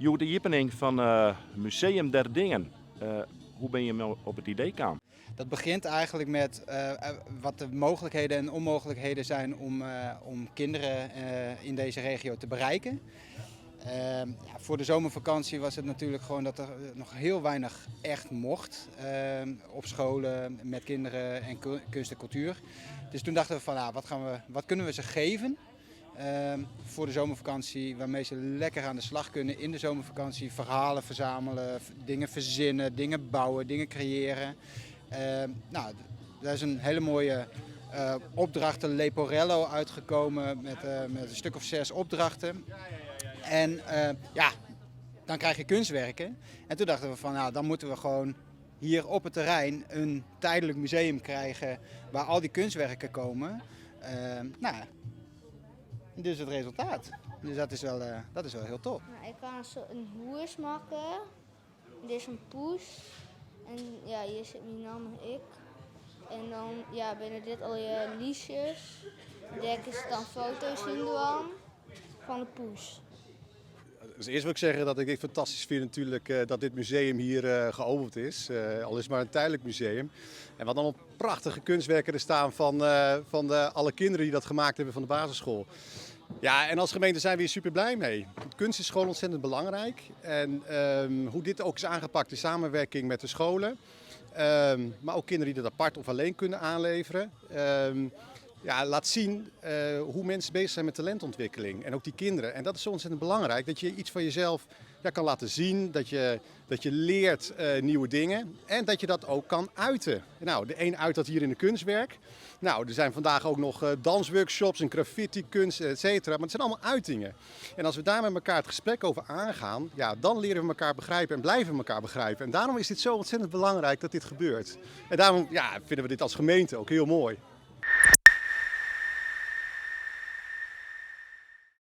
Jo, de Jippening van Museum der Dingen. Hoe ben je op het idee gekomen? Dat begint eigenlijk met wat de mogelijkheden en onmogelijkheden zijn om kinderen in deze regio te bereiken. Ja, voor de zomervakantie was het natuurlijk gewoon dat er nog heel weinig echt mocht op scholen met kinderen en kunst en cultuur. Dus toen dachten we van wat kunnen we ze geven voor de zomervakantie waarmee ze lekker aan de slag kunnen in de zomervakantie. Verhalen verzamelen, dingen verzinnen, dingen bouwen, dingen creëren. Nou, daar is een hele mooie opdracht, een Leporello, uitgekomen met een stuk of 6 opdrachten. En ja, dan krijg je kunstwerken. En toen dachten we van dan moeten we gewoon hier op het terrein een tijdelijk museum krijgen waar al die kunstwerken komen. Nou, dus het resultaat. Dus dat is wel heel tof. Nou, ik kan een hoers maken. Dit is een poes. En ja, hier zit mijn naam en ik. En dan binnen dit al je liesjes. Dek is dan foto's in doen van de poes. Dus eerst wil ik zeggen dat ik het fantastisch vind natuurlijk dat dit museum hier geopend is. Al is het maar een tijdelijk museum. En wat allemaal prachtige kunstwerken er staan van alle kinderen die dat gemaakt hebben van de basisschool. Ja, en als gemeente zijn we hier super blij mee. Kunst is gewoon ontzettend belangrijk. En hoe dit ook is aangepakt in samenwerking met de scholen. Maar ook kinderen die dat apart of alleen kunnen aanleveren. Ja, laat zien hoe mensen bezig zijn met talentontwikkeling. En ook die kinderen. En dat is zo ontzettend belangrijk. Dat je iets van jezelf kan laten zien. Dat je leert nieuwe dingen. En dat je dat ook kan uiten. Nou, de een uit dat hier in een kunstwerk. Nou, er zijn vandaag ook nog dansworkshops en graffiti, kunst, et cetera. Maar het zijn allemaal uitingen. En als we daar met elkaar het gesprek over aangaan, ja, dan leren we elkaar begrijpen en blijven we elkaar begrijpen. En daarom is dit zo ontzettend belangrijk dat dit gebeurt. En daarom vinden we dit als gemeente ook heel mooi.